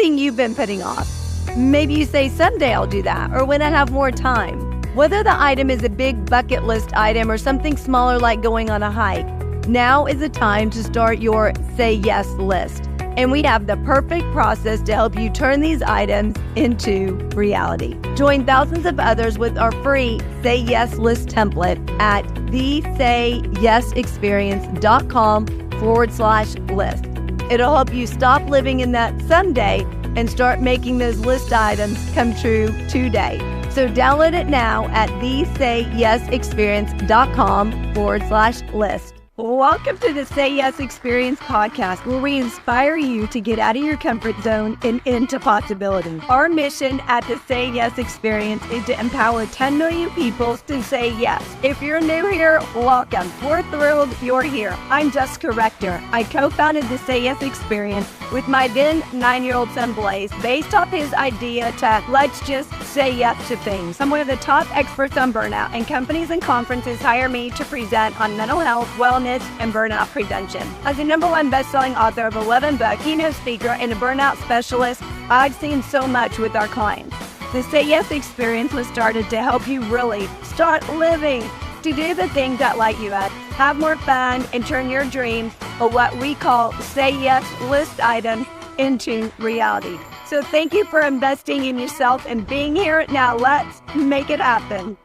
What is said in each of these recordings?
anything you've been putting off. Maybe you say, someday I'll do that, or when I have more time. Whether the item is a big bucket list item or something smaller like going on a hike, now is the time to start your Say Yes list. And we have the perfect process to help you turn these items into reality. Join thousands of others with our free Say Yes list template at thesayyesexperience.com/list. It'll help you stop living in that someday and start making those list items come true today. So download it now at thesayyesexperience.com/list. Welcome to the Say Yes Experience podcast, where we inspire you to get out of your comfort zone and into possibility. Our mission at the Say Yes Experience is to empower 10 million people to say yes. If you're new here, welcome. We're thrilled you're here. I'm Jessica Rector. I co-founded the Say Yes Experience with my then 9-year-old son Blaze, based off his idea to let's just say yes to things. I'm one of the top experts on burnout, and companies and conferences hire me to present on mental health, wellness, and burnout prevention. As a #1 best-selling author of 11 books, keynote speaker, and a burnout specialist, I've seen so much with our clients. The Say Yes Experience was started to help you really start living, to do the things that light you up, have more fun, and turn your dreams, or what we call Say Yes list items, into reality. So thank you for investing in yourself and being here. Now let's make it happen.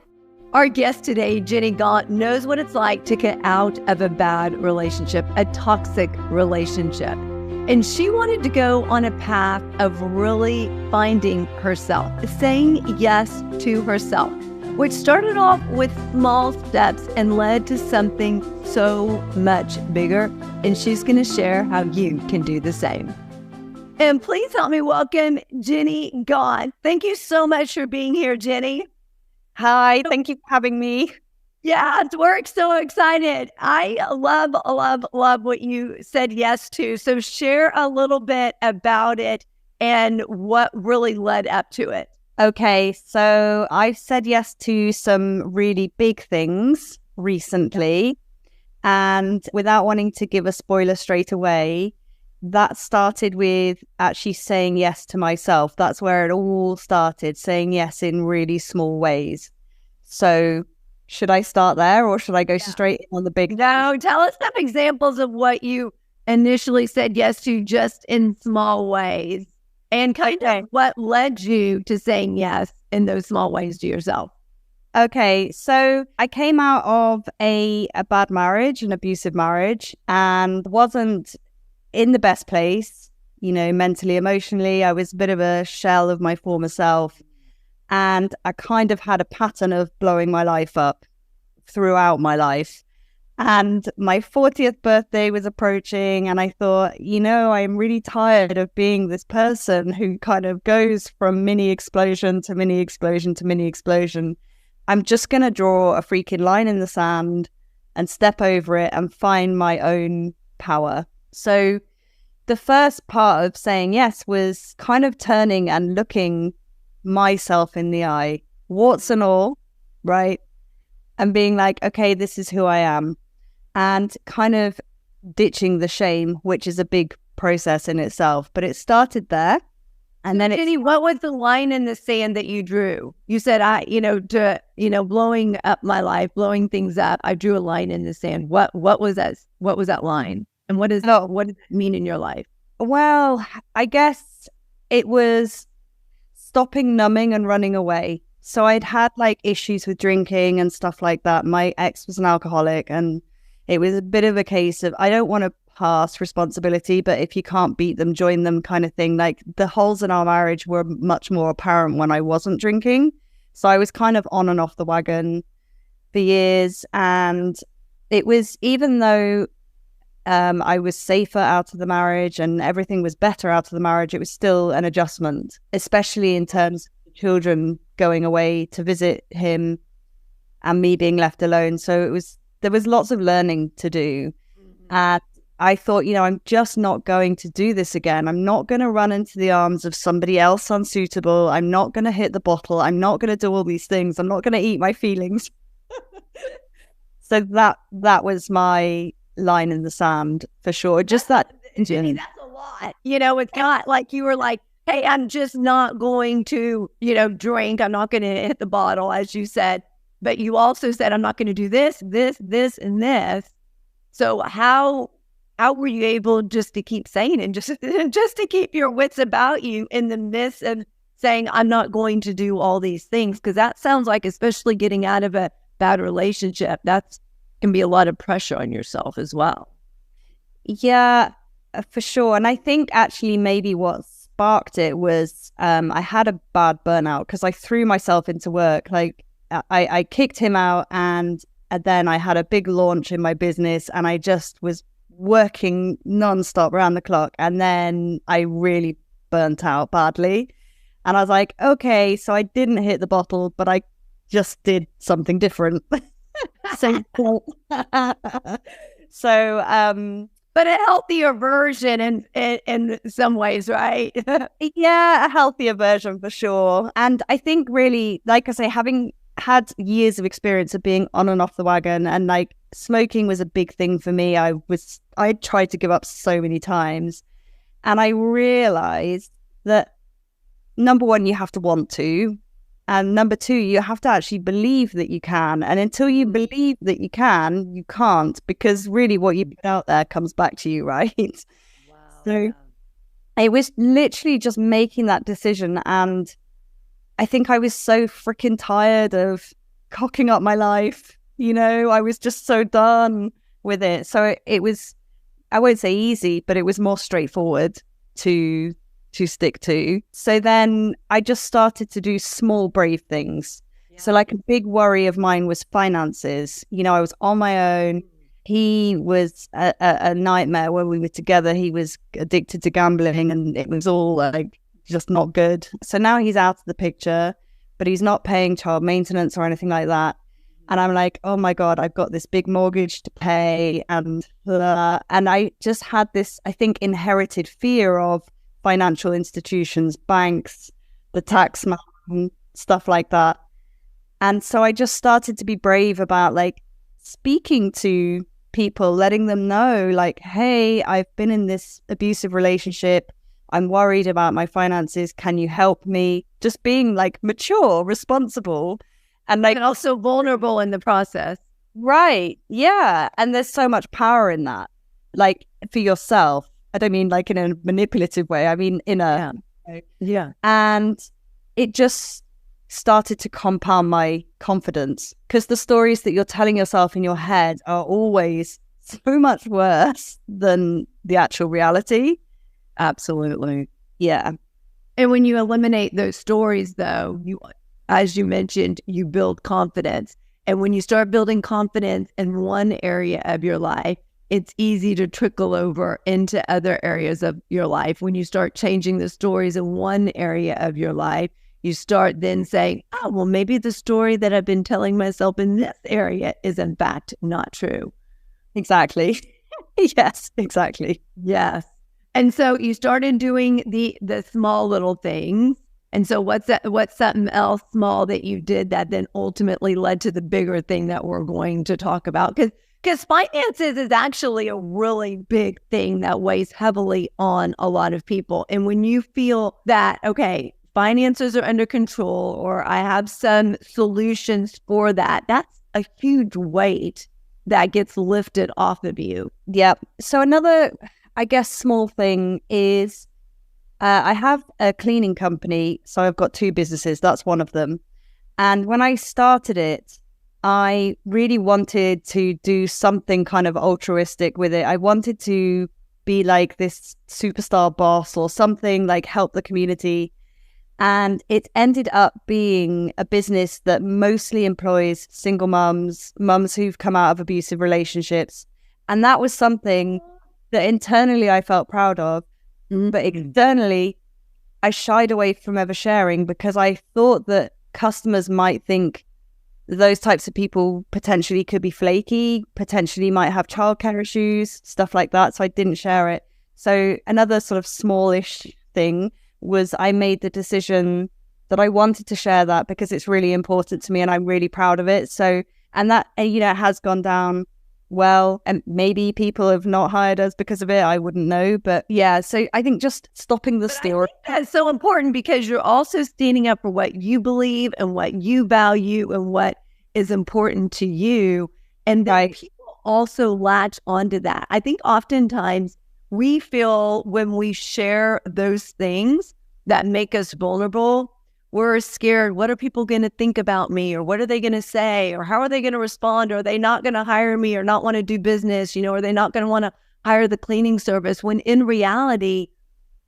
Our guest today, Ginny Gaunt, knows what it's like to get out of a bad relationship, a toxic relationship. And she wanted to go on a path of really finding herself, saying yes to herself, which started off with small steps and led to something so much bigger. And she's going to share how you can do the same. And please help me welcome Ginny Gaunt. Thank you so much for being here, Ginny. Hi, thank you for having me. Yeah, we're so excited. I love what you said yes to. So share a little bit about it and what really led up to it. Okay, so I've said yes to some really big things recently. And without wanting to give a spoiler straight away, that started with actually saying yes to myself. That's where it all started, saying yes in really small ways. So should I start there, or should I go straight on the big? No, tell us some examples of what you initially said yes to just in small ways, and kind of what led you to saying yes in those small ways to yourself. Okay, so I came out of a bad marriage, an abusive marriage, and wasn't in the best place, mentally, emotionally. I was a bit of a shell of my former self. And I kind of had a pattern of blowing my life up throughout my life. And my 40th birthday was approaching, and I thought, I'm really tired of being this person who kind of goes from mini explosion to mini explosion to mini explosion. I'm just going to draw a freaking line in the sand and step over it and find my own power. So the first part of saying yes was kind of turning and looking myself in the eye, warts and all, right? And being like, okay, this is who I am. And kind of ditching the shame, which is a big process in itself. But it started there. And then Ginny, what was the line in the sand that you drew? You said, blowing up my life, blowing things up. I drew a line in the sand. What was that? What was that line? And what does it mean in your life? Well, I guess it was stopping numbing and running away. So I'd had issues with drinking and stuff like that. My ex was an alcoholic, and it was a bit of a case of, I don't want to pass responsibility, but if you can't beat them, join them kind of thing. The holes in our marriage were much more apparent when I wasn't drinking. So I was kind of on and off the wagon for years. And it was, even though I was safer out of the marriage and everything was better out of the marriage, it was still an adjustment, especially in terms of children going away to visit him and me being left alone. So there was lots of learning to do. And I thought, I'm just not going to do this again. I'm not going to run into the arms of somebody else unsuitable. I'm not going to hit the bottle. I'm not going to do all these things. I'm not going to eat my feelings. So that was my line in the sand for sure. Just that. Ginny, that's a lot. It's not like you were like, hey, I'm just not going to, drink. I'm not going to hit the bottle, as you said. But you also said, I'm not going to do this, this, and this. So how were you able just to keep saying it, just to keep your wits about you in the midst of saying, I'm not going to do all these things? Because that sounds like, especially getting out of a bad relationship, that can be a lot of pressure on yourself as well. Yeah, for sure. And I think actually maybe what sparked it was I had a bad burnout because I threw myself into work. Like I kicked him out, and then I had a big launch in my business, and I just was working nonstop around the clock. And then I really burnt out badly. And I was like, okay, so I didn't hit the bottle, but I just did something different. so but a healthier version in some ways, right? Yeah, a healthier version for sure. And I think really, like I say, having had years of experience of being on and off the wagon, and like smoking was a big thing for me. I tried to give up so many times, and I realized that number one, you have to want to, and number two, you have to actually believe that you can. And until you believe that you can, you can't, because really what you put out there comes back to you, right? Wow. So it was literally just making that decision. And I think I was so freaking tired of cocking up my life. I was just so done with it. So it was, I won't say easy, but it was more straightforward to stick to. So then I just started to do small, brave things. Yeah. So like a big worry of mine was finances. I was on my own. He was a nightmare when we were together. He was addicted to gambling, and it was all like just not good. So now he's out of the picture, but he's not paying child maintenance or anything like that. And I'm like, oh my God, I've got this big mortgage to pay. And I just had this, I think, inherited fear of financial institutions, banks, the tax man, stuff like that. And so I just started to be brave about like speaking to people, letting them know like, hey, I've been in this abusive relationship. I'm worried about my finances. Can you help me? Just being like mature, responsible, and like, and also vulnerable in the process. Right. Yeah. And there's so much power in that, like for yourself. I don't mean like in a manipulative way. I mean in a... Yeah. And it just started to compound my confidence, because the stories that you're telling yourself in your head are always so much worse than the actual reality. Absolutely. Yeah. And when you eliminate those stories, though, as you mentioned, you build confidence. And when you start building confidence in one area of your life, it's easy to trickle over into other areas of your life. When you start changing the stories in one area of your life, you start then saying, oh, well, maybe the story that I've been telling myself in this area is in fact not true. Exactly. Yes, exactly. Yes. And so you started doing the small little things. And so what's something else small that you did that then ultimately led to the bigger thing that we're going to talk about? Because finances is actually a really big thing that weighs heavily on a lot of people. And when you feel that, okay, finances are under control, or I have some solutions for that, that's a huge weight that gets lifted off of you. Yep. So another, I guess, small thing is I have a cleaning company. So I've got two businesses. That's one of them. And when I started it, I really wanted to do something kind of altruistic with it. I wanted to be like this superstar boss or something, like help the community. And it ended up being a business that mostly employs single mums who've come out of abusive relationships. And that was something that internally I felt proud of. But externally, I shied away from ever sharing, because I thought that customers might think those types of people potentially could be flaky, potentially might have childcare issues, stuff like that. So I didn't share it. So another sort of smallish thing was I made the decision that I wanted to share that because it's really important to me and I'm really proud of it. So, and that, it has gone down well, and maybe people have not hired us because of it. I wouldn't know. But yeah, so I think just stopping the stereotype. That's so important because you're also standing up for what you believe and what you value and what is important to you. And then people also latch onto that. I think oftentimes we feel when we share those things that make us vulnerable, we're scared. What are people going to think about me? Or what are they going to say? Or how are they going to respond? Or are they not going to hire me or not want to do business? You know, are they not going to want to hire the cleaning service? When in reality,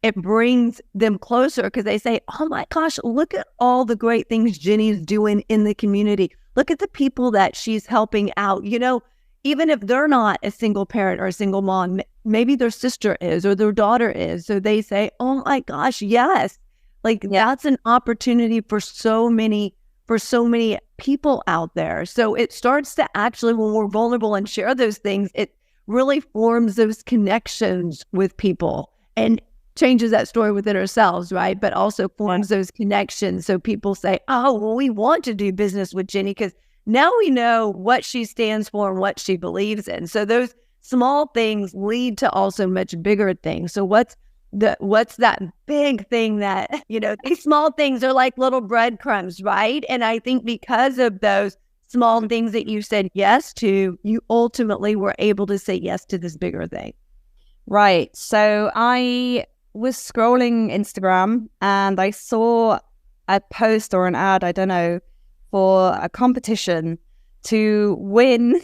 it brings them closer because they say, oh my gosh, look at all the great things Ginny's doing in the community. Look at the people that she's helping out. You know, even if they're not a single parent or a single mom, maybe their sister is or their daughter is. So they say, oh my gosh, yes. Like that's an opportunity for so many people out there. So it starts to actually, when we're vulnerable and share those things, it really forms those connections with people and changes that story within ourselves, right? But also forms those connections. So people say, oh, well, we want to do business with Ginny because now we know what she stands for and what she believes in. So those small things lead to also much bigger things. So what's that big thing that, you know, these small things are like little breadcrumbs, right? And I think because of those small things that you said yes to, you ultimately were able to say yes to this bigger thing. Right. So I was scrolling Instagram and I saw a post or an ad, I don't know, for a competition to win.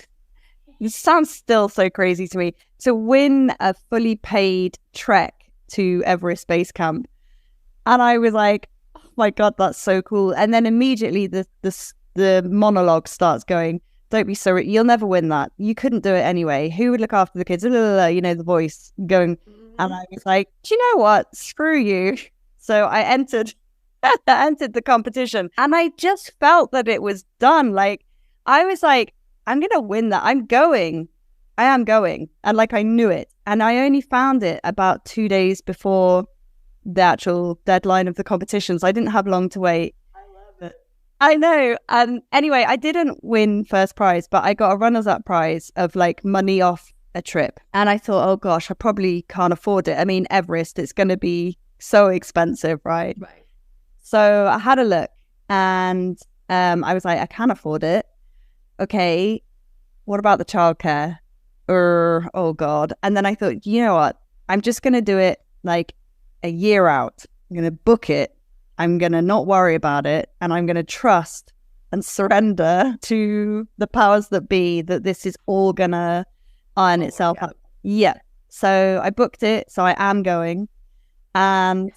This sounds still so crazy to me, to win a fully paid trek to Everest Base Camp. And I was like, oh my God, that's so cool. And then immediately the monologue starts going, don't be so, you'll never win that. You couldn't do it anyway. Who would look after the kids? You know, the voice going. And I was like, do you know what? Screw you. So I entered the competition and I just felt that it was done. Like, I was like, I'm going to win that. I am going. And like, I knew it. And I only found it about 2 days before the actual deadline of the competitions. I didn't have long to wait. I love it. I know. Anyway, I didn't win first prize, but I got a runners-up prize of like money off a trip. And I thought, oh gosh, I probably can't afford it. I mean, Everest, it's going to be so expensive, right? Right. So I had a look and I was like, I can't afford it. Okay, what about the childcare? Oh God. And then I thought, you know what? I'm just going to do it like a year out. I'm going to book it. I'm going to not worry about it. And I'm going to trust and surrender to the powers that be that this is all going to iron itself out. Yeah. So I booked it. So I am going. And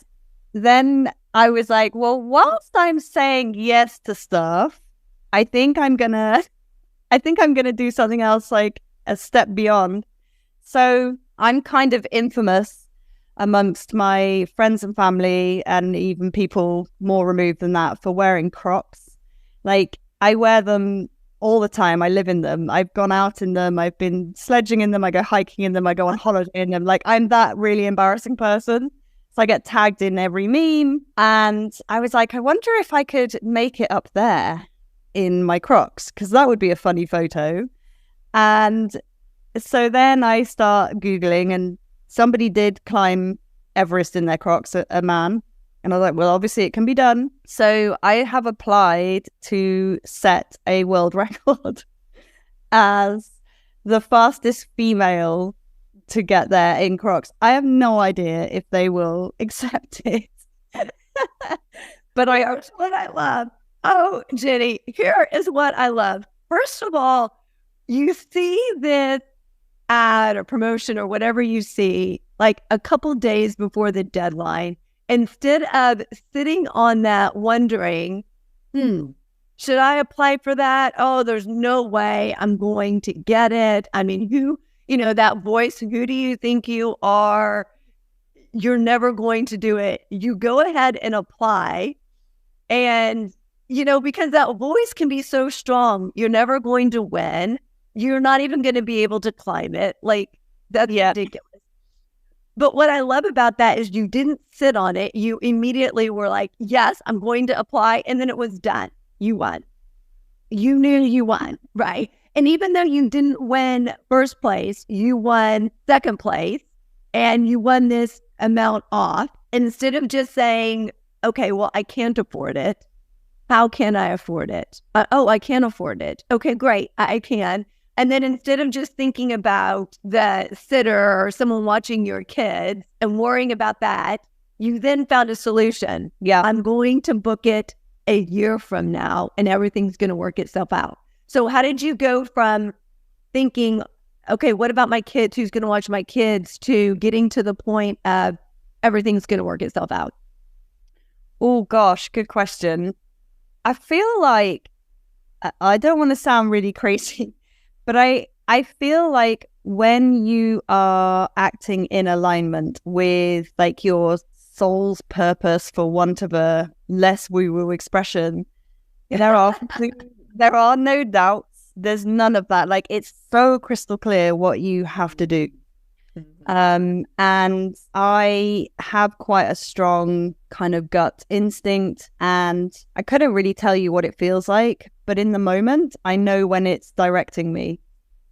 then I was like, well, whilst I'm saying yes to stuff, I think I'm going to do something else, like a step beyond. So I'm kind of infamous amongst my friends and family and even people more removed than that for wearing crocs. Like, I wear them all the time. I live in them. I've gone out in them. I've been sledging in them. I go hiking in them. I go on holiday in them. Like, I'm that really embarrassing person. So I get tagged in every meme. And I was like, I wonder if I could make it up there in my crocs, because that would be a funny photo. And so then I start Googling, and somebody did climb Everest in their crocs, a man. And I was like, well, obviously it can be done. So I have applied to set a world record as the fastest female to get there in crocs. I have no idea if they will accept it. But Here's what I love. Oh, Ginny, here is what I love. First of all, you see this ad or promotion or whatever you see like a couple days before the deadline. Instead of sitting on that wondering, should I apply for that? Oh, there's no way I'm going to get it. I mean, that voice, who do you think you are? You're never going to do it. You go ahead and apply. And, because that voice can be so strong, you're never going to win. You're not even going to be able to climb it. Like, that's ridiculous. But what I love about that is you didn't sit on it. You immediately were like, yes, I'm going to apply. And then it was done. You won. You knew you won, right? And even though you didn't win first place, you won second place and you won this amount off. Instead of just saying, okay, well, I can't afford it. How can I afford it? I can't afford it. Okay, great. I can. And then instead of just thinking about the sitter or someone watching your kids and worrying about that, you then found a solution. Yeah. I'm going to book it a year from now and everything's going to work itself out. So how did you go from thinking, okay, what about my kids? Who's going to watch my kids, to getting to the point of everything's going to work itself out? Oh, gosh, good question. I feel like, I don't want to sound really crazy, but I feel like when you are acting in alignment with like your soul's purpose, for want of a less woo-woo expression, there are no doubts. There's none of that. Like, it's so crystal clear what you have to do. And I have quite a strong kind of gut instinct, and I couldn't really tell you what it feels like, but in the moment, I know when it's directing me.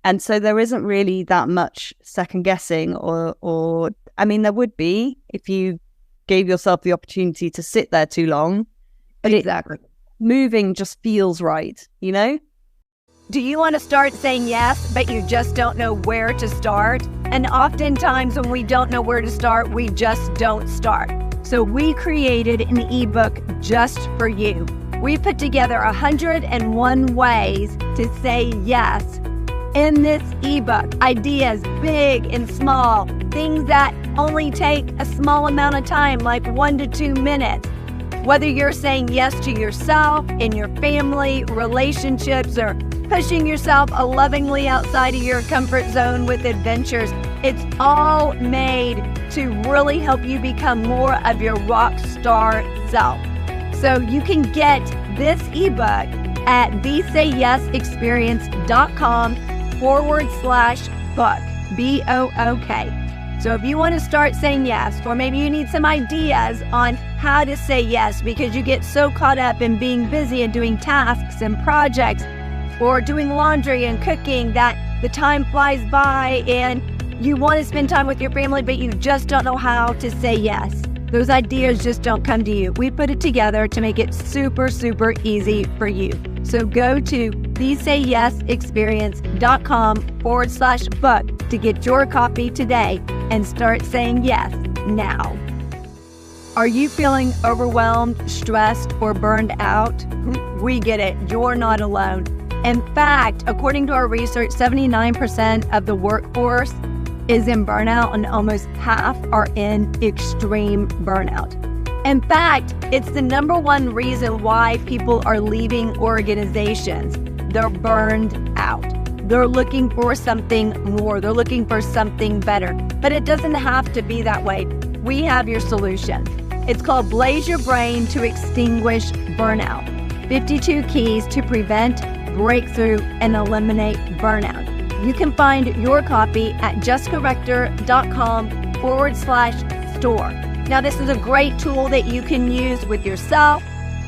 And so there isn't really that much second guessing or I mean, there would be if you gave yourself the opportunity to sit there too long. But exactly. Moving just feels right, you know? Do you want to start saying yes, but you just don't know where to start? And oftentimes when we don't know where to start, we just don't start. So we created an ebook just for you. We put together 101 ways to say yes in this ebook. Ideas, big and small, things that only take a small amount of time, like 1 to 2 minutes. Whether you're saying yes to yourself, in your family, relationships, or pushing yourself lovingly outside of your comfort zone with adventures, it's all made to really help you become more of your rock star self. So you can get this ebook at thesayyesexperience.com/book, BOOK. So if you want to start saying yes, or maybe you need some ideas on how to say yes because you get so caught up in being busy and doing tasks and projects or doing laundry and cooking that the time flies by and you want to spend time with your family, but you just don't know how to say yes. Those ideas just don't come to you. We put it together to make it super, super easy for you. So go to thesayyesexperience.com/book to get your copy today and start saying yes now. Are you feeling overwhelmed, stressed, or burned out? We get it. You're not alone. In fact, according to our research, 79% of the workforce is in burnout and almost half are in extreme burnout. In fact, it's the #1 reason why people are leaving organizations. They're burned out. They're looking for something more. They're looking for something better. But it doesn't have to be that way. We have your solution. It's called Blaze Your Brain to Extinguish Burnout. 52 Keys to Prevent, Breakthrough, and Eliminate Burnout. You can find your copy at justcorrector.com/store. Now, this is a great tool that you can use with yourself,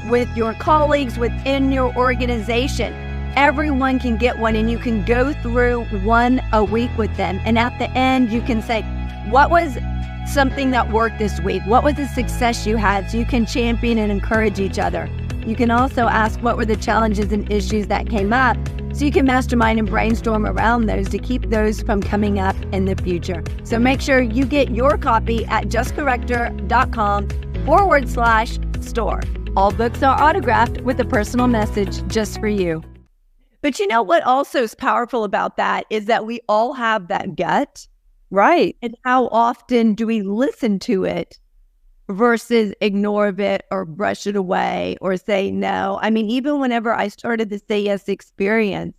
with your colleagues, within your organization. Everyone can get one, and you can go through one a week with them. And at the end, you can say, what was something that worked this week? What was the success you had? So you can champion and encourage each other. You can also ask what were the challenges and issues that came up, so you can mastermind and brainstorm around those to keep those from coming up in the future. So make sure you get your copy at justcorrector.com/store. All books are autographed with a personal message just for you. But you know what also is powerful about that is that we all have that gut. Right. And how often do we listen to it versus ignore it or brush it away or say no? I mean, even whenever I started the Say Yes experience,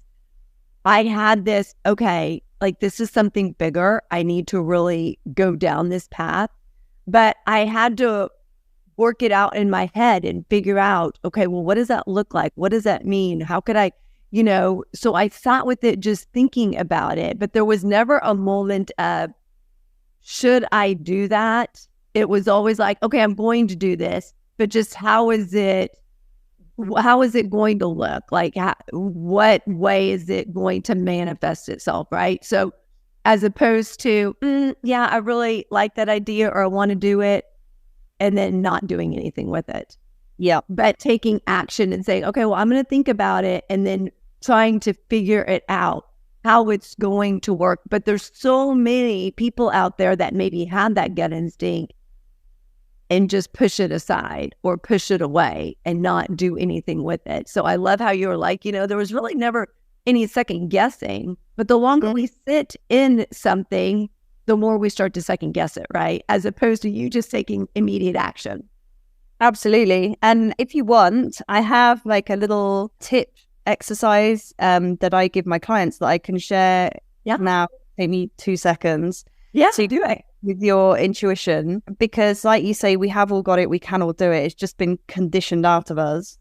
I had this, okay, like this is something bigger. I need to really go down this path. But I had to work it out in my head and figure out, okay, well, what does that look like? What does that mean? How could I, so I sat with it just thinking about it. But there was never a moment of, should I do that? It was always like, okay, I'm going to do this, but just how is it how is it going to look? Like, what way is it going to manifest itself, right? So as opposed to, yeah, I really like that idea or I want to do it, and then not doing anything with it. Yeah. But taking action and saying, okay, well, I'm going to think about it and then trying to figure it out, how it's going to work. But there's so many people out there that maybe have that gut instinct and just push it aside or push it away and not do anything with it. So I love how you were like, there was really never any second guessing, but the longer we sit in something, the more we start to second guess it, right? As opposed to you just taking immediate action. Absolutely. And if you want, I have like a little tip exercise that I give my clients that I can share now. Take me 2 seconds. Yeah, so do it. With your intuition, because like you say, we have all got it, we can all do it. It's just been conditioned out of us.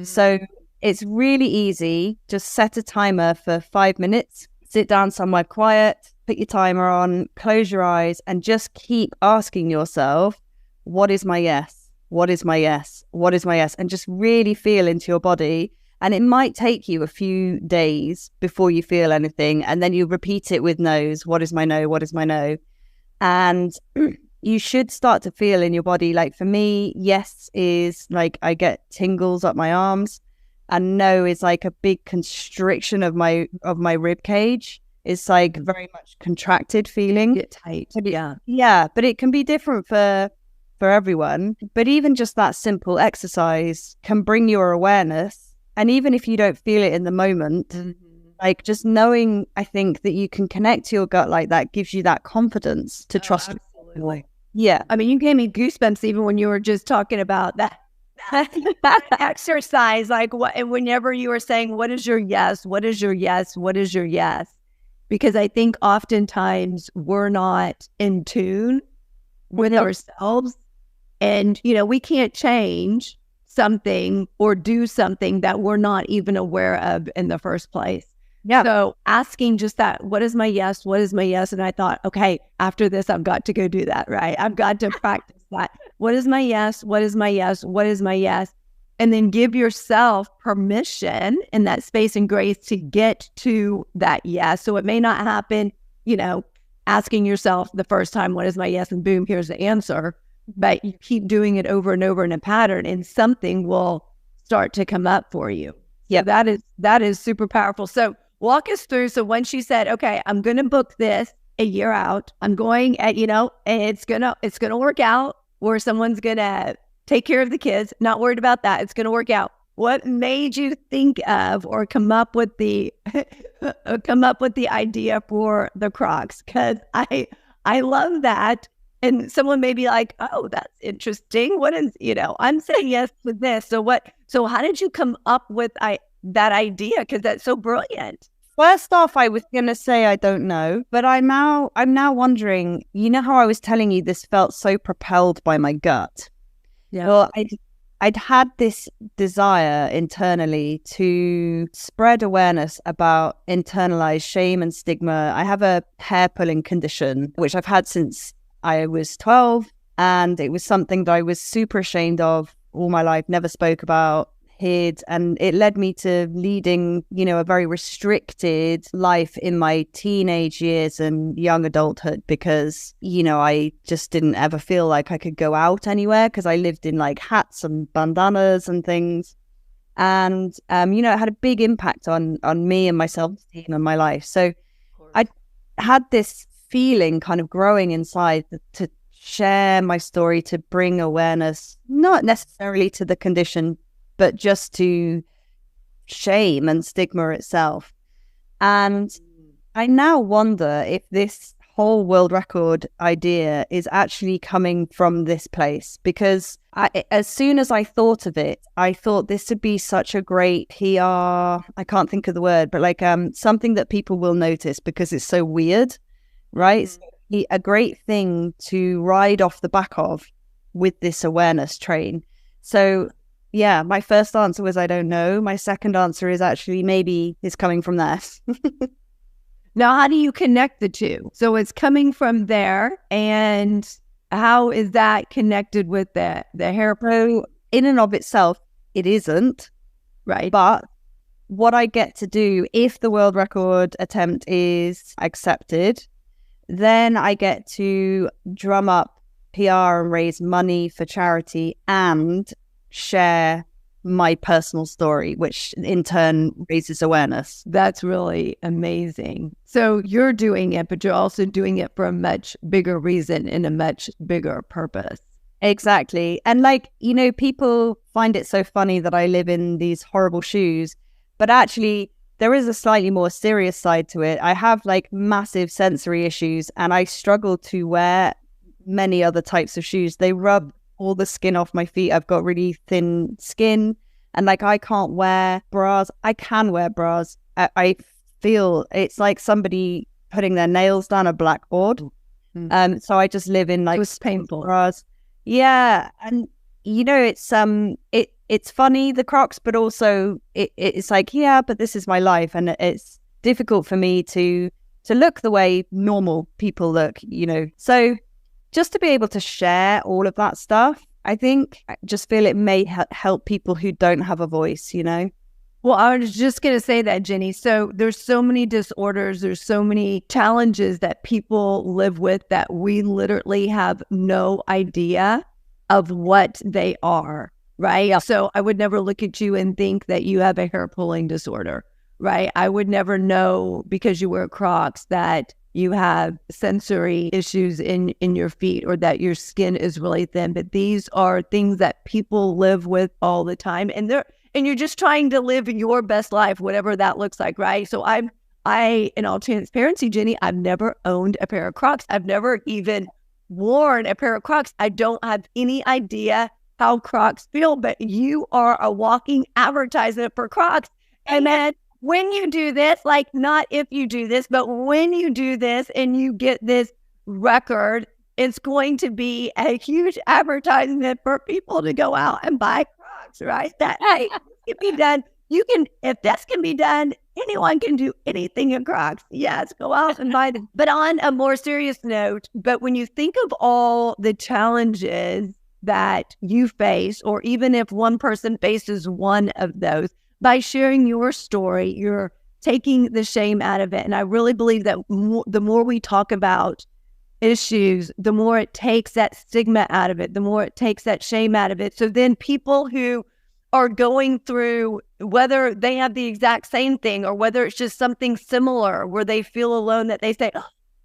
So it's really easy. Just set a timer for 5 minutes, sit down somewhere quiet, put your timer on, close your eyes, and just keep asking yourself, what is my yes? What is my yes? What is my yes? And just really feel into your body. And it might take you a few days before you feel anything. And then you repeat it with no's. What is my no? What is my no? And you should start to feel in your body. Like for me, yes is like I get tingles up my arms, and no is like a big constriction of my rib cage. It's like very much contracted feeling. Get tight. Yeah, but it can be different for everyone. But even just that simple exercise can bring your awareness. And even if you don't feel it in the moment, like just knowing, I think that you can connect to your gut like that gives you that confidence to trust. Absolutely. Yeah. I mean, you gave me goosebumps even when you were just talking about that exercise. Like whenever you were saying, what is your yes? What is your yes? What is your yes? Because I think oftentimes we're not in tune with ourselves. And, we can't change something or do something that we're not even aware of in the first place. Yeah. So asking just that, what is my yes? What is my yes? And I thought, okay, after this, I've got to go do that, right? I've got to practice that. What is my yes? What is my yes? What is my yes? And then give yourself permission in that space and grace to get to that yes. So it may not happen, asking yourself the first time, what is my yes? And boom, here's the answer. But you keep doing it over and over in a pattern and something will start to come up for you. Yeah, that is super powerful. So walk us through. So when she said, okay, I'm going to book this a year out, I'm going at, and it's going to work out, or someone's going to take care of the kids. Not worried about that. It's going to work out. What made you think of or come up with the idea for the Crocs? Because I love that. And someone may be like, oh, that's interesting. What is, I'm saying yes to this. So how did you come up with that idea? Because that's so brilliant. First off, I was going to say, I don't know, but I'm now wondering, how I was telling you this felt so propelled by my gut. Yeah. Well, I'd had this desire internally to spread awareness about internalized shame and stigma. I have a hair pulling condition, which I've had since I was 12, and it was something that I was super ashamed of all my life, never spoke about, hid, and it led me to leading, a very restricted life in my teenage years and young adulthood because, I just didn't ever feel like I could go out anywhere because I lived in like hats and bandanas and things. And, it had a big impact on me and my self-esteem and my life. So I had this feeling kind of growing inside to share my story, to bring awareness, not necessarily to the condition, but just to shame and stigma itself. And I now wonder if this whole world record idea is actually coming from this place, because as soon as I thought of it, I thought this would be such a great PR, I can't think of the word, but like something that people will notice because it's so weird. Right? So a great thing to ride off the back of with this awareness train. So yeah, my first answer was, I don't know. My second answer is actually maybe it's coming from there. Now, how do you connect the two? So it's coming from there, and how is that connected with the hair? So in and of itself, it isn't. Right. But what I get to do, if the world record attempt is accepted, then I get to drum up PR and raise money for charity and share my personal story, which in turn raises awareness. That's really amazing. So you're doing it, but you're also doing it for a much bigger reason and a much bigger purpose. Exactly. And like, you know, people find it so funny that I live in these horrible shoes, but actually there is a slightly more serious side to it. I have like massive sensory issues and I struggle to wear many other types of shoes. They rub all the skin off my feet. I've got really thin skin and like I can't wear bras. I can wear bras. I feel it's like somebody putting their nails down a blackboard. So I just live in like, it was painful bras. Yeah. And you know, it's funny, the Crocs, but also it's like, yeah, but this is my life. And it's difficult for me to look the way normal people look, you know. So just to be able to share all of that stuff, I think I just feel it may help people who don't have a voice, you know. Well, I was just going to say that, Ginny. So there's so many disorders, there's so many challenges that people live with that we literally have no idea of what they are, right? So I would never look at you and think that you have a hair pulling disorder, right? I would never know because you wear Crocs that you have sensory issues in your feet or that your skin is really thin. But these are things that people live with all the time. And you're just trying to live your best life, whatever that looks like, right? So in all transparency, Ginny, I've never owned a pair of Crocs. I've never even worn a pair of Crocs. I don't have any idea how Crocs feel, but you are a walking advertisement for Crocs. And then when you do this, like not if you do this, but when you do this and you get this record, it's going to be a huge advertisement for people to go out and buy Crocs, right? That, hey, it can be done. If this can be done, anyone can do anything in Crocs. Yes, go out and buy them. But on a more serious note, but when you think of all the challenges that you face, or even if one person faces one of those, by sharing your story, you're taking the shame out of it. And I really believe that the more we talk about issues, the more it takes that stigma out of it, the more it takes that shame out of it. So then people who are going through, whether they have the exact same thing or whether it's just something similar where they feel alone, that they say,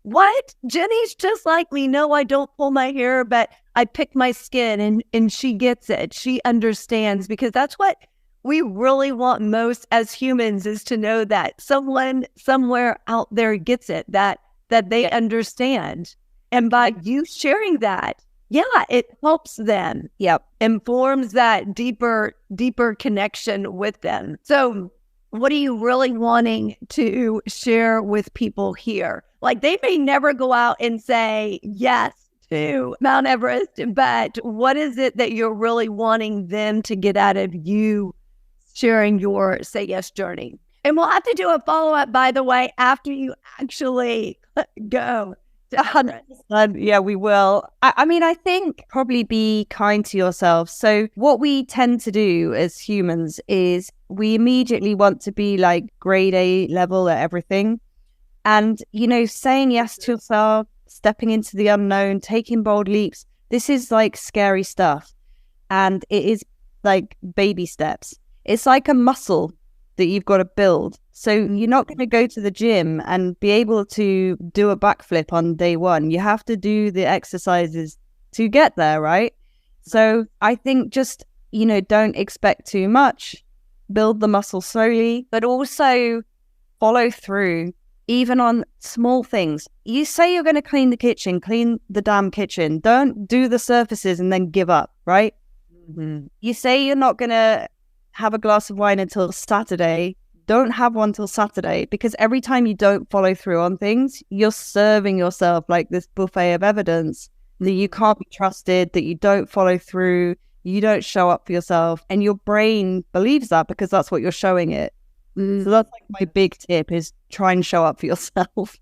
what? Jenny's just like me. No, I don't pull my hair, but I pick my skin, and she gets it. She understands, because that's what we really want most as humans, is to know that someone somewhere out there gets it, that they understand. And by you sharing that, yeah, it helps them. Yep. Informs that deeper connection with them. So what are you really wanting to share with people here? Like, they may never go out and say yes to Mount Everest, but what is it that you're really wanting them to get out of you sharing your Say Yes journey? And we'll have to do a follow-up, by the way, after you actually go. 100%. Yeah, we will. I mean, I think probably be kind to yourself. So what we tend to do as humans is we immediately want to be like grade A level at everything. And, you know, saying yes to yourself, stepping into the unknown, taking bold leaps, this is like scary stuff. And it is like baby steps. It's like a muscle that you've got to build. So you're not going to go to the gym and be able to do a backflip on day one. You have to do the exercises to get there, right? So I think just, you know, don't expect too much. Build the muscle slowly, but also follow through, even on small things. You say you're going to clean the damn kitchen. Don't do the surfaces and then give up, right? Mm-hmm. You say you're not going to have a glass of wine until Saturday. Don't have one till Saturday, because every time you don't follow through on things, you're serving yourself like this buffet of evidence that you can't be trusted, that you don't follow through, you don't show up for yourself, and your brain believes that because that's what you're showing it. So that's like my big tip, is try and show up for yourself.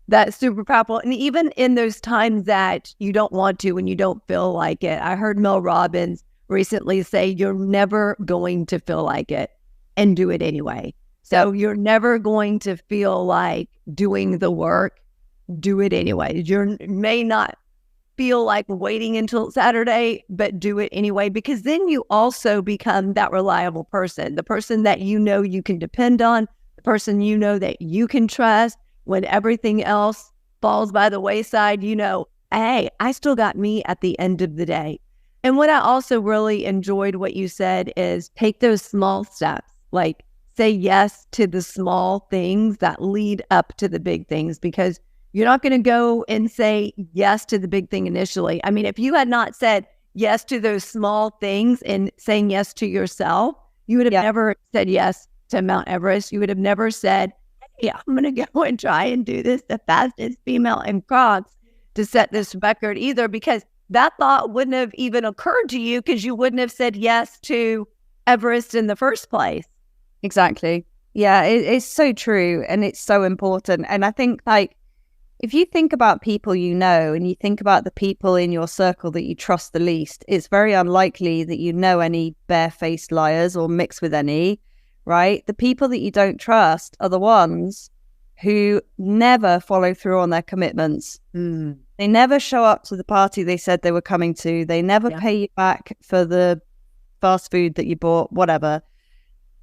That's super powerful. And even in those times that you don't want to, when you don't feel like it, I heard Mel Robbins recently say, you're never going to feel like it. and do it anyway. So you're never going to feel like doing the work. Do it anyway. You may not feel like waiting until Saturday, but do it anyway, because then you also become that reliable person, the person that you know you can depend on, the person you know that you can trust. When everything else falls by the wayside, you know, hey, I still got me at the end of the day. And what I also really enjoyed what you said is take those small steps, like say yes to the small things that lead up to the big things, because you're not going to go and say yes to the big thing initially. I mean, if you had not said yes to those small things and saying yes to yourself, you would have never said yes to Mount Everest. You would have never said, hey, I'm going to go and try and do this, the fastest female in Crocs, to set this record either, because that thought wouldn't have even occurred to you because you wouldn't have said yes to Everest in the first place. Exactly. Yeah, it's so true. And it's so important. And I think, like, if you think about people you know and you think about the people in your circle that you trust the least, it's very unlikely that you know any barefaced liars or mix with any, right? The people that you don't trust are the ones who never follow through on their commitments. They never show up to the party they said they were coming to. They never pay you back for the fast food that you bought, whatever.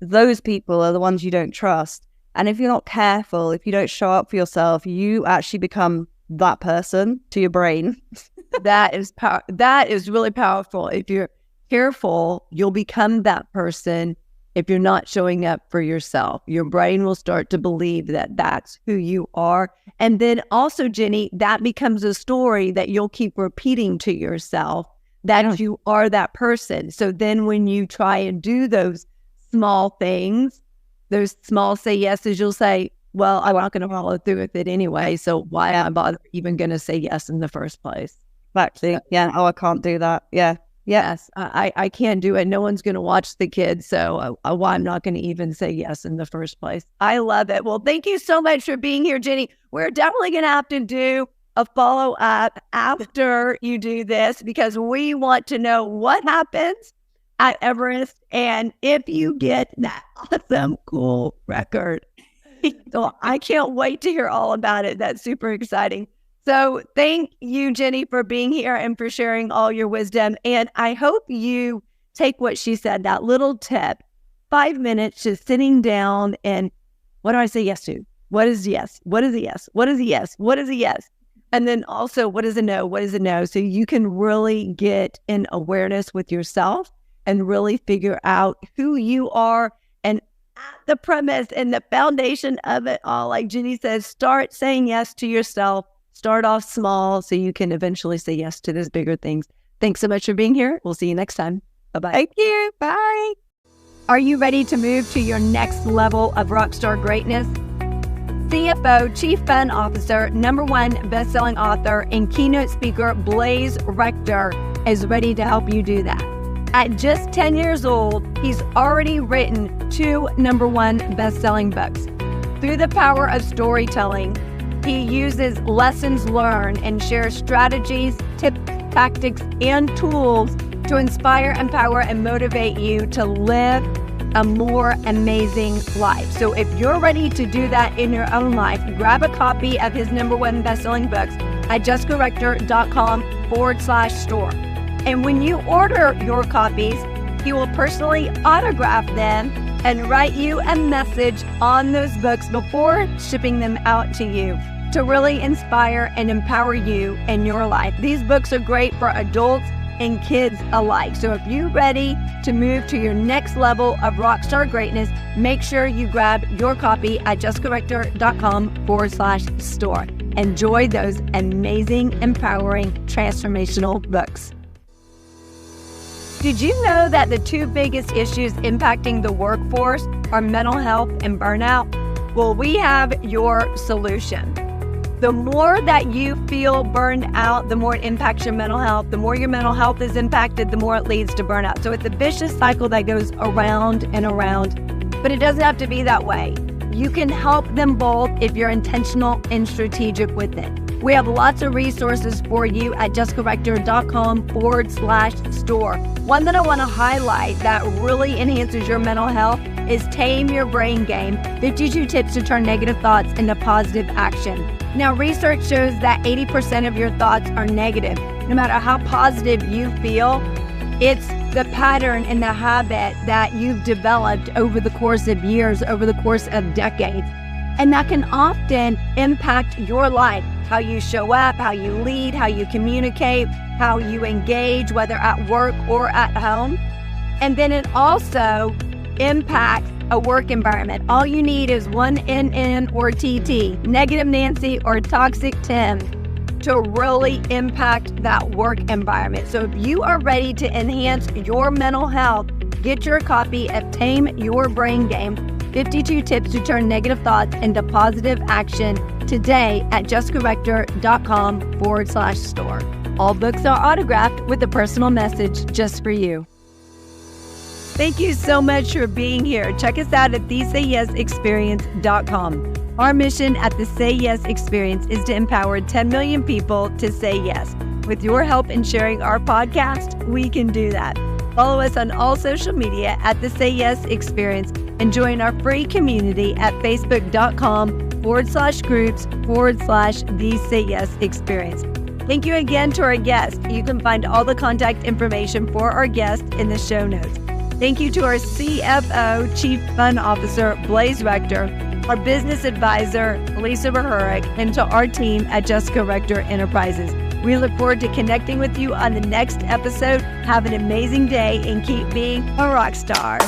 Those people are the ones you don't trust. And if you're not careful, if you don't show up for yourself, you actually become that person to your brain. That is really powerful. If you're careful, you'll become that person. If you're not showing up for yourself, your brain will start to believe that that's who you are. And then also, Ginny, that becomes a story that you'll keep repeating to yourself, that you are that person. So then when you try and do those small things, those small say yeses, you'll say, well, I'm not going to follow through with it anyway. So why am I even going to say yes in the first place? Exactly. Yeah. Oh, I can't do that. Yeah. Yes, I can't do it. No one's going to watch the kids. So why I'm not going to even say yes in the first place. I love it. Well, thank you so much for being here, Ginny. We're definitely going to have to do a follow-up after you do this, because we want to know what happens at Everest and if you get that awesome, cool record. So I can't wait to hear all about it. That's super exciting. So thank you, Ginny, for being here and for sharing all your wisdom. And I hope you take what she said, that little tip, 5 minutes just sitting down and what do I say yes to? What is yes? What is a yes? What is a yes? What is a yes? And then also, what is a no? What is a no? So you can really get in awareness with yourself and really figure out who you are. And at the premise and the foundation of it all, like Ginny says, start saying yes to yourself. Start off small so you can eventually say yes to those bigger things. Thanks so much for being here. We'll see you next time. Bye-bye. Thank you. Bye. Are you ready to move to your next level of rockstar greatness? CFO, Chief Fun Officer, #1 best-selling author, and keynote speaker Blaze Rector is ready to help you do that. At just 10 years old, he's already written 2 #1 best-selling books. Through the power of storytelling, he uses lessons learned and shares strategies, tips, tactics, and tools to inspire, empower, and motivate you to live a more amazing life. So if you're ready to do that in your own life, grab a copy of his #1 best-selling books at jessicarector.com/store. And when you order your copies, he will personally autograph them and write you a message on those books before shipping them out to you to really inspire and empower you in your life. These books are great for adults and kids alike. So if you're ready to move to your next level of rockstar greatness, make sure you grab your copy at jessicarector.com/store. Enjoy those amazing, empowering, transformational books. Did you know that the 2 biggest issues impacting the workforce are mental health and burnout? Well, we have your solution. The more that you feel burned out, the more it impacts your mental health. The more your mental health is impacted, the more it leads to burnout. So it's a vicious cycle that goes around and around, but it doesn't have to be that way. You can help them both if you're intentional and strategic with it. We have lots of resources for you at jessicarector.com/store. One that I want to highlight that really enhances your mental health is Tame Your Brain Game, 52 Tips to Turn Negative Thoughts into Positive Action. Now, research shows that 80% of your thoughts are negative. No matter how positive you feel, it's the pattern and the habit that you've developed over the course of years, over the course of decades. And that can often impact your life, how you show up, how you lead, how you communicate, how you engage, whether at work or at home. And then it also impacts a work environment. All you need is one NN or TT, negative Nancy or toxic Tim, to really impact that work environment. So if you are ready to enhance your mental health, get your copy of Tame Your Brain Game, 52 Tips to Turn Negative Thoughts into Positive Action today at justcorrector.com/store. All books are autographed with a personal message just for you. Thank you so much for being here. Check us out at thesayyesexperience.com. Our mission at the Say Yes Experience is to empower 10 million people to say yes. With your help in sharing our podcast, we can do that. Follow us on all social media at the Say Yes Experience and join our free community at facebook.com/groups/the Say Yes Experience. Thank you again to our guest. You can find all the contact information for our guest in the show notes. Thank you to our CFO, Chief Fun Officer, Blaze Rector, our business advisor, Lisa Berhurick, and to our team at Jessica Rector Enterprises. We look forward to connecting with you on the next episode. Have an amazing day and keep being a rock star.